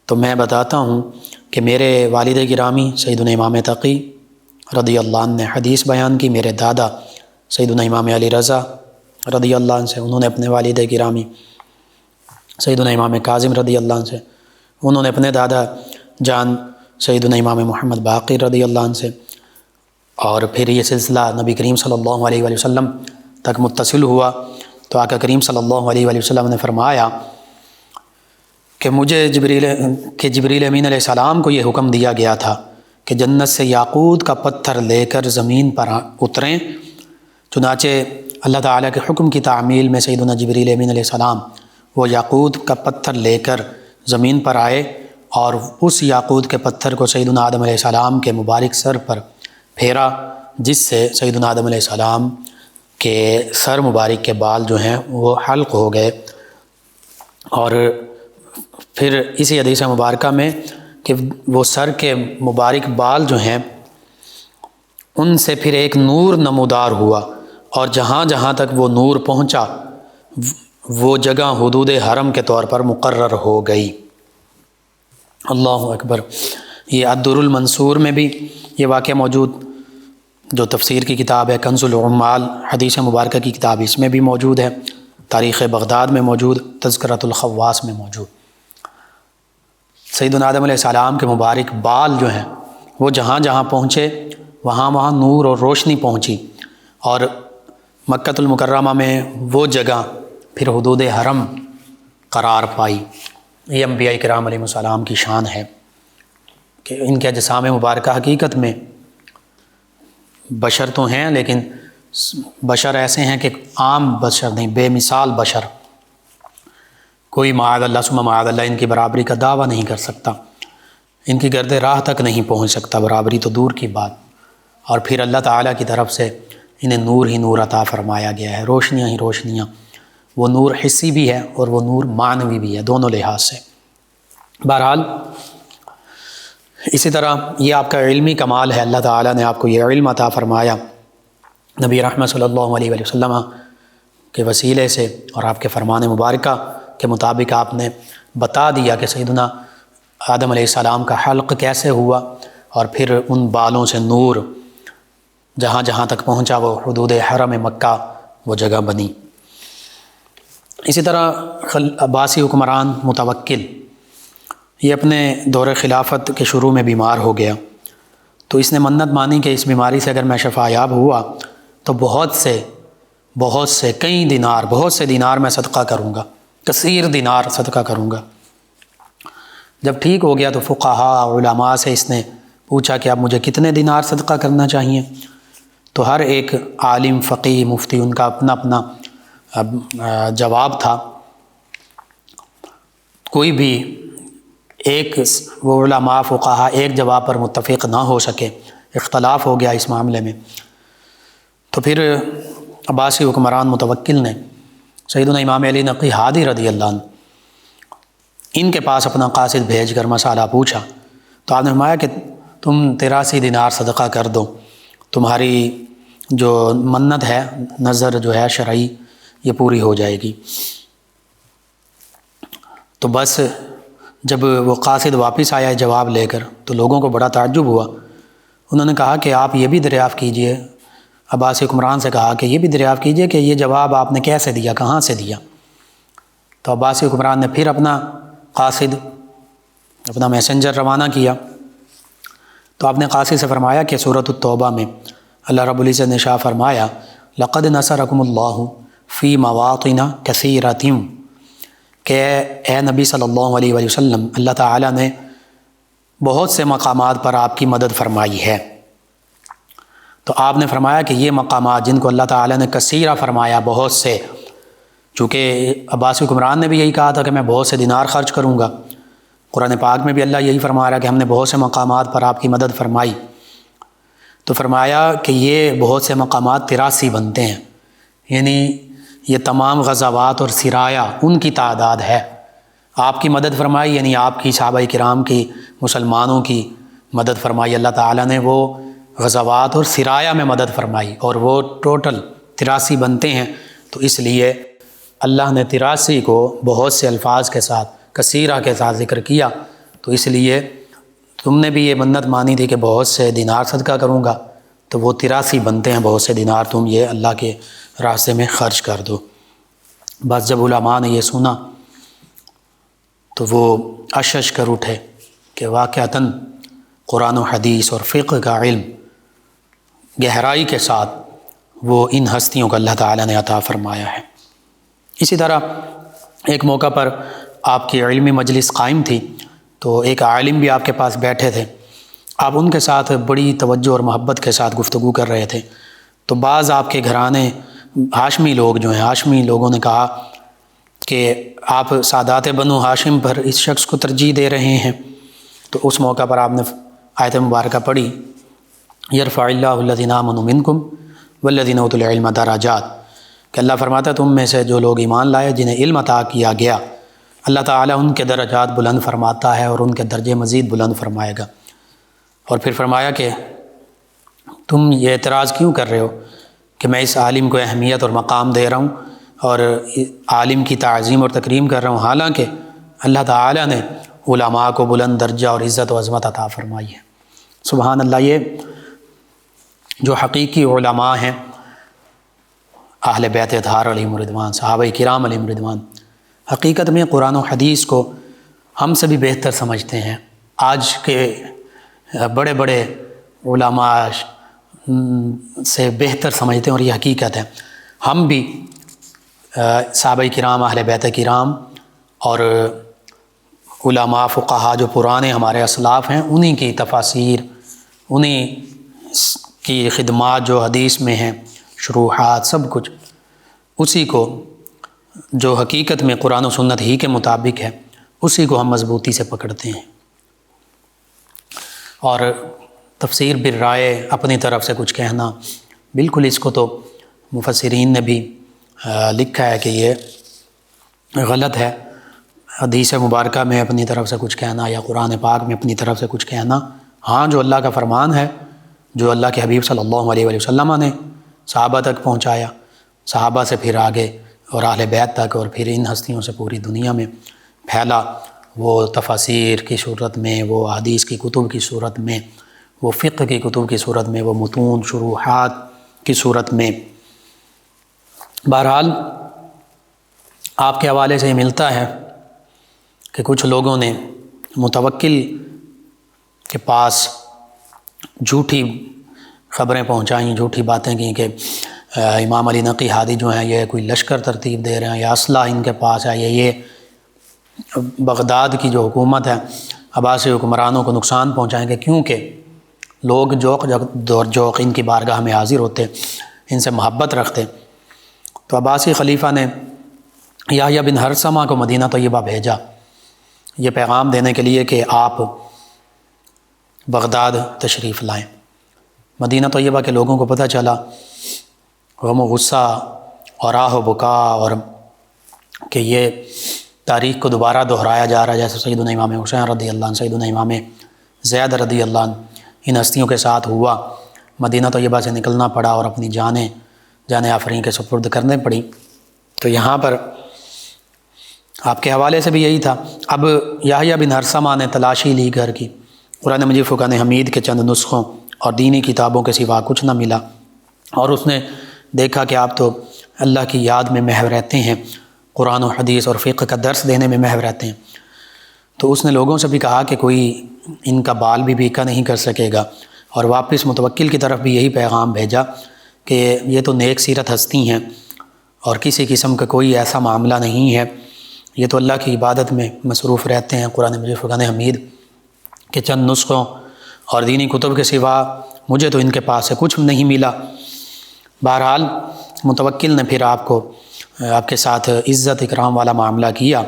تو میں بتاتا ہوں کہ میرے والد گرامی سیدنا امام تقی رضی اللہ عنہ نے حدیث بیان کی، میرے دادا سیدنا امام علی رضا رضی اللہ عنہ سے، انہوں نے اپنے والد گرامی سیدنا امام کاظم رضی اللہ عنہ سے، انہوں نے اپنے دادا جان سیدنا امام محمد باقر رضی اللہ عنہ سے، اور پھر یہ سلسلہ نبی کریم صلی اللہ علیہ وآلہ وسلم تک متصل ہوا۔ تو آقا کریم صلی اللہ علیہ وآلہ وسلم نے فرمایا کہ مجھے جبریل امین علیہ السلام کو یہ حکم دیا گیا تھا کہ جنت سے یاقوت کا پتھر لے کر زمین پر اتریں۔ چنانچہ اللہ تعالیٰ کے حکم کی تعمیل میں سیدنا جبریل امین علیہ السلام وہ یاقوت کا پتھر لے کر زمین پر آئے، اور اس یاقوت کے پتھر کو سیدنا آدم علیہ السلام کے مبارک سر پر پھیرا، جس سے سیدنا آدم علیہ السلام کے سر مبارک کے بال جو ہیں وہ حلق ہو گئے، اور پھر اسی حدیث مبارکہ میں کہ وہ سر کے مبارک بال جو ہیں ان سے پھر ایک نور نمودار ہوا، اور جہاں جہاں تک وہ نور پہنچا وہ جگہ حدود حرم کے طور پر مقرر ہو گئی۔ اللہ اکبر۔ یہ الدر المنصور میں بھی یہ واقعہ موجود، جو تفسیر کی کتاب ہے، کنز العمال حدیث مبارکہ کی کتاب، اس میں بھی موجود ہے، تاریخ بغداد میں موجود، تذکرۃ الخواص میں موجود۔ سیدنا آدم علیہ السلام کے مبارک بال جو ہیں وہ جہاں جہاں پہنچے وہاں وہاں نور اور روشنی پہنچی، اور مکۃ المکرمہ میں وہ جگہ پھر حدود حرم قرار پائی۔ یہ انبیاء کرام علیہ السلام کی شان ہے کہ ان کے اجسام مبارکہ حقیقت میں بشر تو ہیں، لیکن بشر ایسے ہیں کہ عام بشر نہیں، بے مثال بشر، کوئی معاذ اللہ ثم معاذ اللہ ان کی برابری کا دعویٰ نہیں کر سکتا، ان کی گرد راہ تک نہیں پہنچ سکتا، برابری تو دور کی بات۔ اور پھر اللہ تعالیٰ کی طرف سے انہیں نور ہی نور عطا فرمایا گیا ہے، روشنیاں ہی روشنیاں، وہ نور حسی بھی ہے اور وہ نور معنوی بھی ہے، دونوں لحاظ سے۔ بہرحال اسی طرح یہ آپ کا علمی کمال ہے، اللہ تعالیٰ نے آپ کو یہ علم عطا فرمایا نبی رحمت صلی اللہ علیہ وسلم کے وسیلے سے، اور آپ کے فرمان مبارکہ کے مطابق آپ نے بتا دیا کہ سیدنا آدم علیہ السلام کا حلق کیسے ہوا، اور پھر ان بالوں سے نور جہاں جہاں تک پہنچا وہ حدود حرم مکہ وہ جگہ بنی۔ اسی طرح عباسی حکمران متوکل، یہ اپنے دور خلافت کے شروع میں بیمار ہو گیا، تو اس نے منت مانی کہ اس بیماری سے اگر میں شفا یاب ہوا تو بہت سے کئی دینار، بہت سے دینار میں صدقہ کروں گا، کثیر دینار صدقہ کروں گا۔ جب ٹھیک ہو گیا تو فقہاء علماء سے اس نے پوچھا کہ اب مجھے کتنے دینار صدقہ کرنا چاہیے، تو ہر ایک عالم، فقیہ، مفتی ان کا اپنا اپنا جواب تھا۔ کوئی بھی ایک وہ علماء فقہاء ایک جواب پر متفق نہ ہو سکے، اختلاف ہو گیا اس معاملے میں، تو پھر عباسی حکمران متوکل نے سیدنا امام علی نقی ہادی رضی اللہ عنہ ان کے پاس اپنا قاصد بھیج کر مسئلہ پوچھا، تو آپ نے فرمایا کہ تم 83 دینار صدقہ کر دو، تمہاری جو منت ہے، نظر جو ہے شرعی، یہ پوری ہو جائے گی۔ تو بس جب وہ قاصد واپس آیا جواب لے کر تو لوگوں کو بڑا تعجب ہوا، انہوں نے کہا کہ آپ یہ بھی دریافت کیجئے، عباسی حکمران سے کہا کہ یہ بھی دریافت کیجئے کہ یہ جواب آپ نے کیسے دیا، کہاں سے دیا۔ تو عباسی حکمران نے پھر اپنا قاصد، اپنا میسنجر روانہ کیا، تو آپ نے قاصد سے فرمایا کہ سورۃ التوبہ میں اللہ رب العزت نے شاہ فرمایا لقد نصرکم اللہ فی مواطن کثیرۃ، کہ اے نبی صلی اللہ علیہ وسلم اللہ تعالیٰ نے بہت سے مقامات پر آپ کی مدد فرمائی ہے۔ تو آپ نے فرمایا کہ یہ مقامات جن کو اللہ تعالیٰ نے کثیرہ فرمایا، بہت سے، چونکہ عباسی حکمران نے بھی یہی کہا تھا کہ میں بہت سے دینار خرچ کروں گا، قرآن پاک میں بھی اللہ یہی فرما رہا ہے کہ ہم نے بہت سے مقامات پر آپ کی مدد فرمائی، تو فرمایا کہ یہ بہت سے مقامات 83 بنتے ہیں، یعنی یہ تمام غزوات اور سرایا ان کی تعداد ہے۔ آپ کی مدد فرمائی یعنی آپ کی صحابہ کرام کی، مسلمانوں کی مدد فرمائی، اللہ تعالیٰ نے وہ غزوات اور سرایا میں مدد فرمائی، اور وہ ٹوٹل 83 بنتے ہیں۔ تو اس لیے اللہ نے 83 کو بہت سے الفاظ کے ساتھ، کثیرہ کے ساتھ ذکر کیا، تو اس لیے تم نے بھی یہ منت مانی تھی کہ بہت سے دینار صدقہ کروں گا، تو وہ 83 بنتے ہیں، بہت سے دینار تم یہ اللہ کے راستے میں خرچ کر دو۔ بس جب علماء نے یہ سنا تو وہ اشش کر اٹھے کہ واقعتاً قرآن و حدیث اور فقہ کا علم گہرائی کے ساتھ وہ ان ہستیوں کو اللہ تعالیٰ نے عطا فرمایا ہے۔ اسی طرح ایک موقع پر آپ کی علمی مجلس قائم تھی، تو ایک عالم بھی آپ کے پاس بیٹھے تھے، آپ ان کے ساتھ بڑی توجہ اور محبت کے ساتھ گفتگو کر رہے تھے، تو بعض آپ کے گھرانے ہاشمی لوگ جو ہیں، ہاشمی لوگوں نے کہا کہ آپ سادات بنو ہاشم پر اس شخص کو ترجیح دے رہے ہیں، تو اس موقع پر آپ نے آیت مبارکہ پڑھی یرفع اللہ الذین آمنوا منکم والذین اوتوا العلم درجات، کہ اللہ فرماتا ہے تم میں سے جو لوگ ایمان لائے جنہیں علم عطا کیا گیا، اللہ تعالیٰ ان کے درجات بلند فرماتا ہے اور ان کے درجے مزید بلند فرمائے گا۔ اور پھر فرمایا کہ تم یہ اعتراض کیوں کر رہے ہو کہ میں اس عالم کو اہمیت اور مقام دے رہا ہوں اور عالم کی تعظیم اور تکریم کر رہا ہوں، حالانکہ اللہ تعالیٰ نے علماء کو بلند درجہ اور عزت و عظمت عطا فرمائی ہے۔ سبحان اللہ، یہ جو حقیقی علماء ہیں اہل بیت اطہار علیہم الرضوان، صحابہ کرام علیہم الرضوان، حقیقت میں قرآن و حدیث کو ہم سے بھی بہتر سمجھتے ہیں۔ آج کے بڑے بڑے علماء سے بہتر سمجھتے ہیں، اور یہ حقیقت ہے۔ ہم بھی صحابہ کرام، اہل بیت کرام اور علماء فقہا جو پرانے ہمارے اسلاف ہیں، انہی کی تفاسیر، انہی کی خدمات جو حدیث میں ہیں، شروحات، سب کچھ اسی کو جو حقیقت میں قرآن و سنت ہی کے مطابق ہے، اسی کو ہم مضبوطی سے پکڑتے ہیں۔ اور تفسیر بالرائے، اپنی طرف سے کچھ کہنا، بالکل اس کو تو مفسرین نے بھی لکھا ہے کہ یہ غلط ہے۔ حدیث مبارکہ میں اپنی طرف سے کچھ کہنا یا قرآن پاک میں اپنی طرف سے کچھ کہنا، ہاں جو اللہ کا فرمان ہے، جو اللہ کے حبیب صلی اللہ علیہ وآلہ وسلم نے صحابہ تک پہنچایا، صحابہ سے پھر آگے اور اہل بیت تک، اور پھر ان ہستیوں سے پوری دنیا میں پھیلا، وہ تفاسیر کی صورت میں، وہ حدیث کی کتب کی صورت میں، وہ فقہ کی کتب کی صورت میں، وہ متون شروحات کی صورت میں۔ بہرحال آپ کے حوالے سے یہ ملتا ہے کہ کچھ لوگوں نے متوکل کے پاس جھوٹی خبریں پہنچائیں، جھوٹی باتیں کی کہ امام علی نقی ہادی جو ہیں یہ کوئی لشکر ترتیب دے رہے ہیں، یا اسلحہ ان کے پاس ہے، یہ بغداد کی جو حکومت ہے عباسی حکمرانوں کو نقصان پہنچائیں گے، کیونکہ لوگ جوق ان کی بارگاہ میں حاضر ہوتے، ان سے محبت رکھتے۔ تو عباسی خلیفہ نے یحییٰ بن ہرثمہ کو مدینہ طیبہ بھیجا یہ پیغام دینے کے لیے کہ آپ بغداد تشریف لائیں۔ مدینہ طیبہ کے لوگوں کو پتہ چلا، غم و غصہ اور آہ و بکا، اور کہ یہ تاریخ کو دوبارہ دہرایا جا رہا ہے، جیسے سیدنا امام حسین رضی اللہ عنہ، سیدنا امام زید رضی اللہ عنہ، ان ہستیوں کے ساتھ ہوا۔ مدینہ طیبہ سے نکلنا پڑا اور اپنی جان آفرین کے سپرد کرنے پڑی۔ تو یہاں پر آپ کے حوالے سے بھی یہی تھا۔ اب یحییٰ بن ہرثمہ نے تلاشی لی گھر کی، قرآن مجید فرقان حمید کے چند نسخوں اور دینی کتابوں کے سوا کچھ نہ ملا، اور اس نے دیکھا کہ آپ تو اللہ کی یاد میں محو رہتے ہیں، قرآن و حدیث اور فقہ کا درس دینے میں محو رہتے ہیں۔ تو اس نے لوگوں سے بھی کہا کہ کوئی ان کا بال بھی بیکا نہیں کر سکے گا، اور واپس متوکل کی طرف بھی یہی پیغام بھیجا کہ یہ تو نیک سیرت ہستی ہیں اور کسی قسم کا کوئی ایسا معاملہ نہیں ہے، یہ تو اللہ کی عبادت میں مصروف رہتے ہیں، قرآن مجید فرقان حمید کے چند نسخوں اور دینی کتب کے سوا مجھے تو ان کے پاس سے کچھ نہیں ملا۔ بہرحال متوکل نے پھر آپ کے ساتھ عزت اکرام والا معاملہ کیا،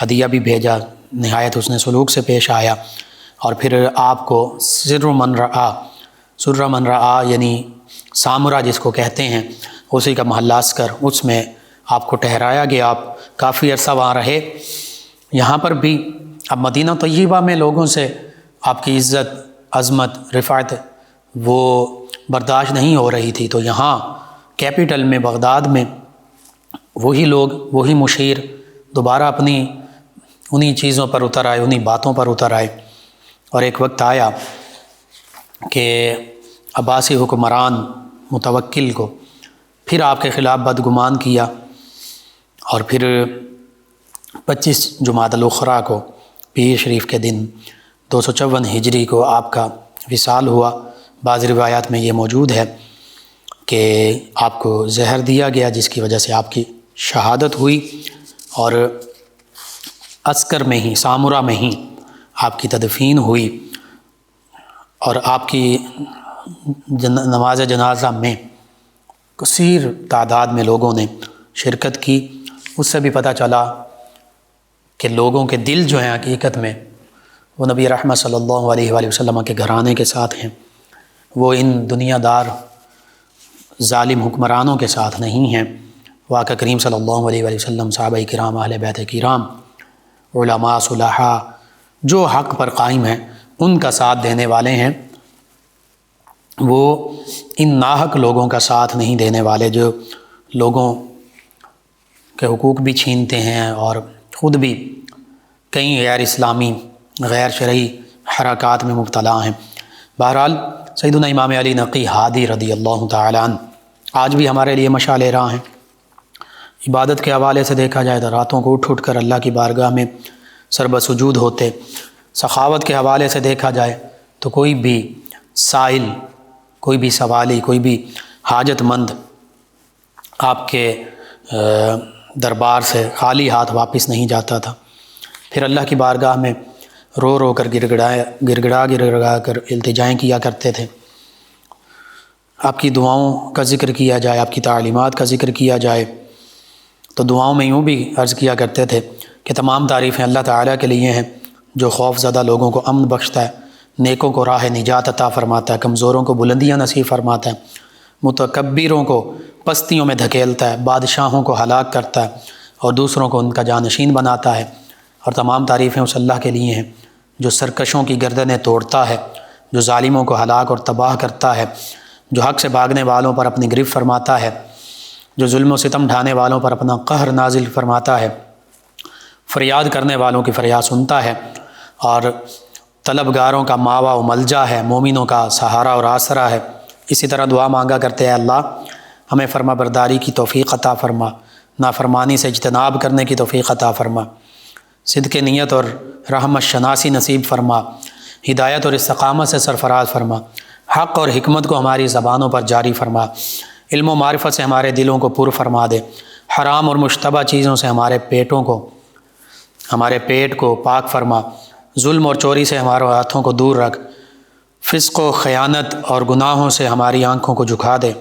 ہدیہ بھی بھیجا، نہایت حسن سلوک سے پیش آیا، اور پھر آپ کو سر من رعا یعنی سامرہ جس کو کہتے ہیں، اسی کا محلہ عسکر، اس میں آپ کو ٹھہرایا گیا، آپ کافی عرصہ وہاں رہے۔ یہاں پر بھی اب مدینہ طیبہ میں لوگوں سے آپ کی عزت، عظمت، رفعت وہ برداشت نہیں ہو رہی تھی، تو یہاں کیپٹل میں بغداد میں وہی لوگ، وہی مشیر دوبارہ انہی چیزوں پر اتر آئے، انہی باتوں پر اتر آئے، اور ایک وقت آیا کہ عباسی حکمران متوکل کو پھر آپ کے خلاف بدگمان کیا، اور پھر 25 جمادی الاخری کو پیر شریف کے دن 254 ہجری کو آپ کا وصال ہوا۔ بعض روایات میں یہ موجود ہے کہ آپ کو زہر دیا گیا، جس کی وجہ سے آپ کی شہادت ہوئی، اور عسکر میں ہی، سامرہ میں ہی آپ کی تدفین ہوئی، اور آپ کی نماز جنازہ میں کثیر تعداد میں لوگوں نے شرکت کی۔ اس سے بھی پتہ چلا کہ لوگوں کے دل جو ہیں حقیقت میں وہ نبی رحمت صلی اللہ علیہ وآلہ وسلم کے گھرانے کے ساتھ ہیں، وہ ان دنیا دار ظالم حکمرانوں کے ساتھ نہیں ہیں۔ واقع کریم صلی اللہ علیہ وآلہ وسلم، صحابہ کرام، اہل بیت کرام، علماء، صلحاء جو حق پر قائم ہیں ان کا ساتھ دینے والے ہیں، وہ ان ناحق لوگوں کا ساتھ نہیں دینے والے جو لوگوں کے حقوق بھی چھینتے ہیں اور خود بھی کئی غیر اسلامی غیر شرعی حرکات میں مبتلا ہیں۔ بہرحال سیدنا امام علی نقی ہادی رضی اللہ تعالیٰ عنہ آج بھی ہمارے لیے مشعل راہ ہیں۔ عبادت کے حوالے سے دیکھا جائے تو راتوں کو اٹھ کر اللہ کی بارگاہ میں سربہ سجود ہوتے۔ سخاوت کے حوالے سے دیکھا جائے تو کوئی بھی سائل، کوئی بھی سوالی، کوئی بھی حاجت مند آپ کے دربار سے خالی ہاتھ واپس نہیں جاتا تھا، پھر اللہ کی بارگاہ میں رو رو کر گڑگڑا کر التجائیں کیا کرتے تھے۔ آپ کی دعاؤں کا ذکر کیا جائے، آپ کی تعلیمات کا ذکر کیا جائے تو دعاؤں میں یوں بھی عرض کیا کرتے تھے کہ تمام تعریفیں اللہ تعالیٰ کے لیے ہیں جو خوف زدہ لوگوں کو امن بخشتا ہے، نیکوں کو راہ نجات عطا فرماتا ہے، کمزوروں کو بلندیاں نصیب فرماتا ہے، متکبروں کو پستیوں میں دھکیلتا ہے، بادشاہوں کو ہلاک کرتا ہے اور دوسروں کو ان کا جانشین بناتا ہے۔ اور تمام تعریفیں اس اللہ کے لیے ہیں جو سرکشوں کی گردنیں توڑتا ہے، جو ظالموں کو ہلاک اور تباہ کرتا ہے، جو حق سے بھاگنے والوں پر اپنی گرفت فرماتا ہے، جو ظلم و ستم ڈھانے والوں پر اپنا قہر نازل فرماتا ہے، فریاد کرنے والوں کی فریاد سنتا ہے اور طلبگاروں کا ماوا و ملجا ہے، مومنوں کا سہارا اور آسرا ہے۔ اسی طرح دعا مانگا کرتے ہیں، اللہ ہمیں فرما برداری کی توفیق عطا فرما، نافرمانی سے اجتناب کرنے کی توفیق عطا فرما، صدق نیت اور رحمت شناسی نصیب فرما، ہدایت اور استقامت سے سرفراز فرما، حق اور حکمت کو ہماری زبانوں پر جاری فرما، علم و معرفت سے ہمارے دلوں کو پر فرما دے، حرام اور مشتبہ چیزوں سے ہمارے پیٹ کو پاک فرما، ظلم اور چوری سے ہمارے ہاتھوں کو دور رکھ، فسق و خیانت اور گناہوں سے ہماری آنکھوں کو جھکا دے،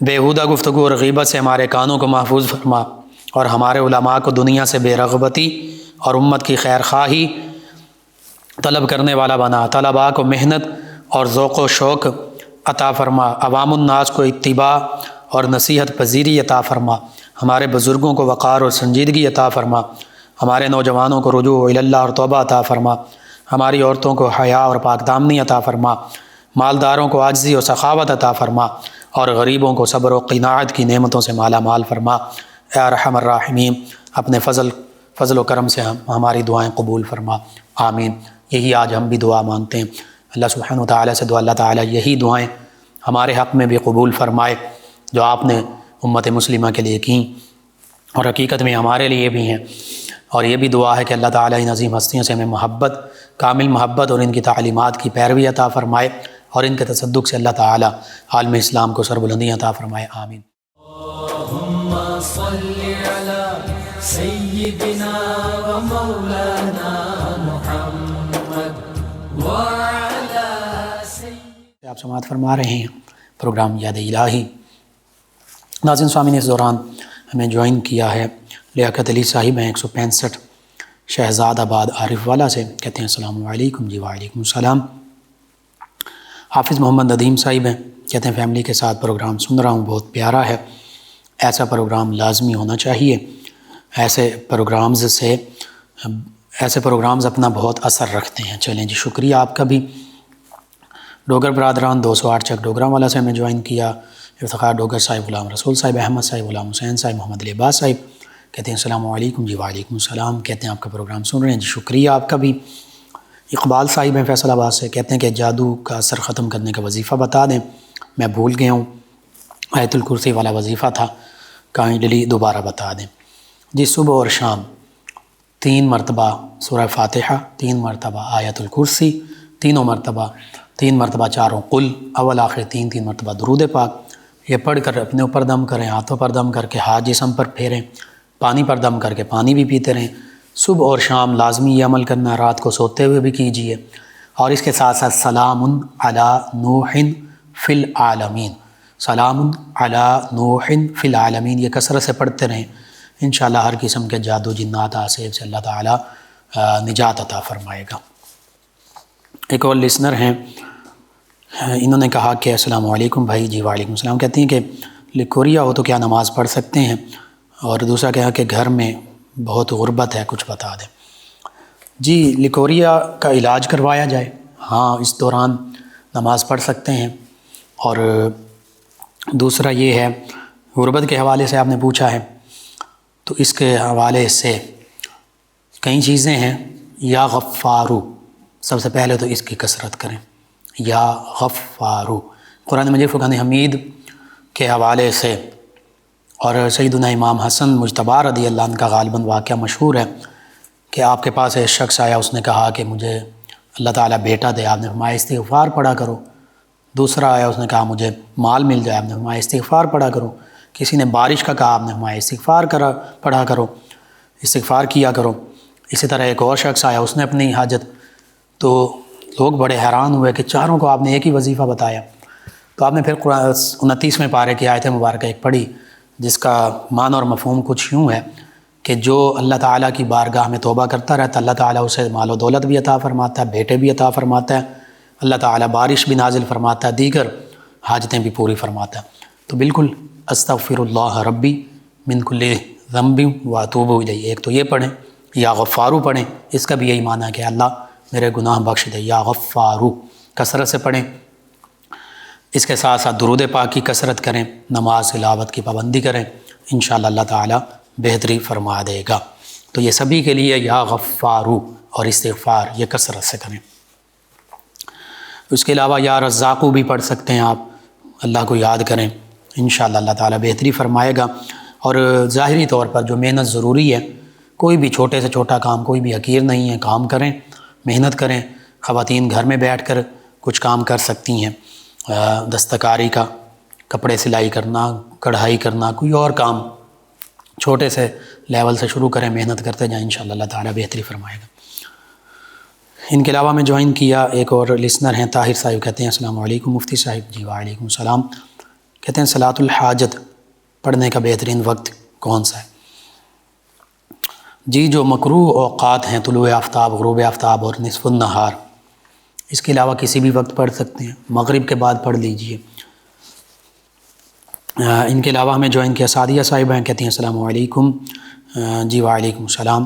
بیہودہ گفتگو اور غیبت سے ہمارے کانوں کو محفوظ فرما، اور ہمارے علماء کو دنیا سے بے رغبتی اور امت کی خیر خواہی طلب کرنے والا بنا، طلباء کو محنت اور ذوق و شوق عطا فرما، عوام الناس کو اتباع اور نصیحت پذیری عطا فرما، ہمارے بزرگوں کو وقار اور سنجیدگی عطا فرما، ہمارے نوجوانوں کو رجوع اللہ اور توبہ عطا فرما، ہماری عورتوں کو حیا اور پاک دامنی عطا فرما، مالداروں کو عاجزی و سخاوت عطا فرما، اور غریبوں کو صبر و قناعت کی نعمتوں سے مالا مال فرما۔ اے ارحم الراحمین، اپنے فضل و کرم سے ہماری دعائیں قبول فرما، آمین۔ یہی آج ہم بھی دعا مانگتے ہیں، اللہ سبحانہ وتعالیٰ سے دعا اللہ تعالیٰ یہی دعائیں ہمارے حق میں بھی قبول فرمائے جو آپ نے امت مسلمہ کے لیے کیں اور حقیقت میں ہمارے لیے بھی ہیں۔ اور یہ بھی دعا ہے کہ اللہ تعالیٰ ان عظیم ہستیوں سے ہمیں محبت، کامل محبت اور ان کی تعلیمات کی پیروی عطا فرمائے، اور ان کے تصدق سے اللہ تعالیٰ عالم اسلام کو سربلندی عطا فرمائے، آمین۔ اللہم صلی علی سیدنا و مولانا محمد وعلی سیدنا۔ آپ سماعت فرما رہے ہیں پروگرام یاد الہی۔ ناظرین سوامی نے اس دوران ہمیں جوائن کیا ہے لیاقت علی صاحب ہیں 165 شہزاد آباد عارف والا سے، کہتے ہیں السلام علیکم۔ جی وعلیکم السلام۔ حافظ محمد ندیم صاحب ہیں، کہتے ہیں فیملی کے ساتھ پروگرام سن رہا ہوں، بہت پیارا ہے، ایسا پروگرام لازمی ہونا چاہیے، ایسے پروگرامز اپنا بہت اثر رکھتے ہیں۔ چلیں جی، شکریہ آپ کا بھی۔ ڈوگر برادران 208 چک ڈوگرا والا سے ہمیں جوائن کیا، افتخار ڈوگر صاحب، غلام رسول صاحب، احمد صاحب، غلام حسین صاحب، محمد لباس صاحب، کہتے ہیں السلام علیکم۔ جی وعلیکم السلام، کہتے ہیں آپ کا پروگرام سن رہے ہیں، جی شکریہ آپ کا بھی۔ اقبال صاحب ہیں فیصل آباد سے، کہتے ہیں کہ جادو کا اثر ختم کرنے کا وظیفہ بتا دیں، میں بھول گیا ہوں، آیت الکرسی والا وظیفہ تھا، کائنڈلی دوبارہ بتا دیں۔ جی صبح اور شام 3 مرتبہ سورہ فاتحہ، 3 مرتبہ آیت الکرسی، 3 مرتبہ چاروں قل، اول آخر 3 مرتبہ درود پاک، یہ پڑھ کر اپنے اوپر دم کریں، ہاتھوں پر دم کر کے ہاتھ جسم پر پھیریں، پانی پر دم کر کے پانی بھی پیتے رہیں، صبح اور شام لازمی یہ عمل کرنا، رات کو سوتے ہوئے بھی کیجیے، اور اس کے ساتھ ساتھ سلام علی نوح فی العالمین، سلام علی نوح فی العالمین، یہ کثرت سے پڑھتے رہیں، انشاءاللہ ہر قسم کے جادو جنات آسیب سے اللہ تعالیٰ نجات عطا فرمائے گا۔ ایک اور لسنر ہیں انہوں نے کہا کہ السلام علیکم بھائی. جی وعلیکم السلام. کہتے ہیں کہ لکوریا ہو تو کیا نماز پڑھ سکتے ہیں؟ اور دوسرا کہا کہ گھر میں بہت غربت ہے، کچھ بتا دیں. جی لکوریا کا علاج کروایا جائے، ہاں اس دوران نماز پڑھ سکتے ہیں. اور دوسرا یہ ہے غربت کے حوالے سے آپ نے پوچھا ہے، تو اس کے حوالے سے کئی چیزیں ہیں. یا غفارو، سب سے پہلے تو اس کی کثرت کریں. یا غفارو قرآن مجید فرقان حمید کے حوالے سے، اور سیدنا امام حسن مجتبی رضی اللہ عنہ کا غالباً واقعہ مشہور ہے کہ آپ کے پاس ایک شخص آیا، اس نے کہا کہ مجھے اللہ تعالیٰ بیٹا دے. آپ نے فرمایا استغفار پڑھا کرو. دوسرا آیا، اس نے کہا مجھے مال مل جائے. آپ نے فرمایا استغفار پڑھا کرو. کسی نے بارش کا کہا، آپ نے فرمایا استغفار پڑھا کرو، استغفار کیا کرو. اسی طرح ایک اور شخص آیا، اس نے اپنی حاجت، تو لوگ بڑے حیران ہوئے کہ چاروں کو آپ نے ایک ہی وظیفہ بتایا. تو آپ نے پھر 29ویں پارے کی آیت مبارکہ ایک پڑھی، جس کا معنی اور مفہوم کچھ یوں ہے کہ جو اللہ تعالیٰ کی بارگاہ میں توبہ کرتا رہتا، اللہ تعالیٰ اسے مال و دولت بھی عطا فرماتا ہے، بیٹے بھی عطا فرماتا ہے، اللہ تعالیٰ بارش بھی نازل فرماتا ہے، دیگر حاجتیں بھی پوری فرماتا ہے. تو بالکل استغفر اللہ ربی من کل ذنب واتوب الیہ، ایک تو یہ پڑھیں. یا غفارو پڑھیں، اس کا بھی یہی معنی ہے کہ اللہ میرے گناہ بخش دے. یا غفارو کثرت سے پڑھیں. اس کے ساتھ ساتھ درود پاک کی کثرت کریں، نماز تلاوت کی پابندی کریں، انشاءاللہ اللہ تعالیٰ بہتری فرما دے گا. تو یہ سبھی کے لیے یا غفارو اور استغفار یہ کثرت سے کریں. اس کے علاوہ یا رزاقو بھی پڑھ سکتے ہیں آپ، اللہ کو یاد کریں، انشاءاللہ اللہ تعالیٰ بہتری فرمائے گا. اور ظاہری طور پر جو محنت ضروری ہے، کوئی بھی چھوٹے سے چھوٹا کام کوئی بھی حقیر نہیں ہے، کام کریں، محنت کریں. خواتین گھر میں بیٹھ کر کچھ کام کر سکتی ہیں، دستکاری کا، کپڑے سلائی کرنا، کڑھائی کرنا، کوئی اور کام چھوٹے سے لیول سے شروع کریں، محنت کرتے جائیں، انشاءاللہ اللہ تعالیٰ بہتری فرمائے گا. ان کے علاوہ میں جوائن کیا ایک اور لسنر ہیں طاہر صاحب، کہتے ہیں السلام علیکم مفتی صاحب. جی وعلیکم السلام. کہتے ہیں صلاۃ الحاجت پڑھنے کا بہترین وقت کون سا ہے؟ جی جو مکروہ اوقات ہیں، طلوع آفتاب، غروب آفتاب اور نصف النہار، اس کے علاوہ کسی بھی وقت پڑھ سکتے ہیں. مغرب کے بعد پڑھ لیجئے. ان کے علاوہ ہمیں جوائن کیا سعدیہ صاحب ہیں، کہتی ہیں السلام علیکم. جی وعلیکم السلام.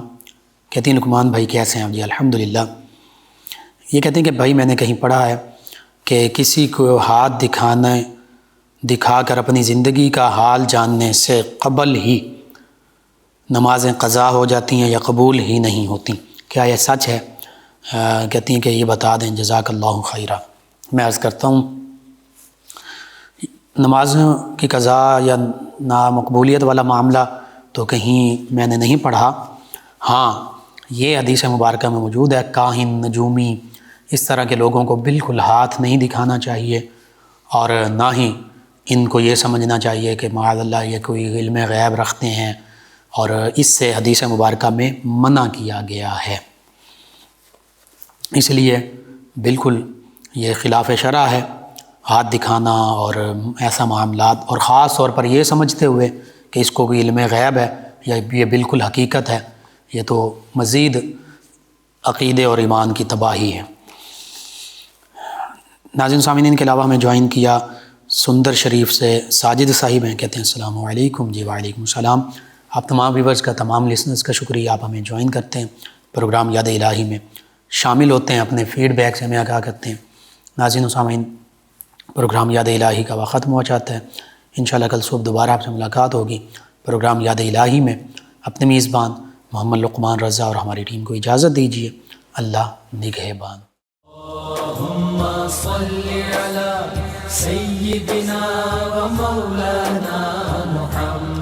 کہتی ہیں لقمان بھائی کیسے ہیں؟ جی الحمدللہ. یہ کہتے ہیں کہ بھائی میں نے کہیں پڑھا ہے کہ کسی کو ہاتھ دکھا کر اپنی زندگی کا حال جاننے سے قبل ہی نمازیں قضا ہو جاتی ہیں یا قبول ہی نہیں ہوتی. کیا یہ سچ ہے؟ کہتی ہیں کہ یہ بتا دیں جزاک اللہ خیرہ. میں عرض کرتا ہوں نمازوں کی قضا یا نامقبولیت والا معاملہ تو کہیں میں نے نہیں پڑھا. ہاں یہ حدیث مبارکہ میں موجود ہے، کاہن، نجومی، اس طرح کے لوگوں کو بالکل ہاتھ نہیں دکھانا چاہیے، اور نہ ہی ان کو یہ سمجھنا چاہیے کہ معاذ اللہ یہ کوئی علم غیب رکھتے ہیں، اور اس سے حدیث مبارکہ میں منع کیا گیا ہے. اس لیے بالکل یہ خلاف شرع ہے ہاتھ دکھانا اور ایسا معاملات، اور خاص طور پر یہ سمجھتے ہوئے کہ اس کو کوئی علم غیب ہے یا یہ بالکل حقیقت ہے. یہ تو مزید عقیدے اور ایمان کی تباہی ہے. ناظرین سامعین، کے علاوہ ہمیں جوائن کیا سندر شریف سے ساجد صاحب ہیں، کہتے ہیں السلام علیکم. جی وعلیکم السلام. آپ تمام ویورز کا، تمام لسنرز کا شکریہ، آپ ہمیں جوائن کرتے ہیں، پروگرام یاد الہی میں شامل ہوتے ہیں، اپنے فیڈ بیک سے ہمیں آگاہ کرتے ہیں. ناظرین و سامعین، پروگرام یاد الہی کا وقت ختم ہو جاتا ہے. انشاءاللہ کل صبح دوبارہ آپ سے ملاقات ہوگی پروگرام یاد الہی میں. اپنے میزبان محمد لقمان رضا اور ہماری ٹیم کو اجازت دیجیے. اللہ نگہبان. اللہم صلی علی سیدنا و مولانا محمد.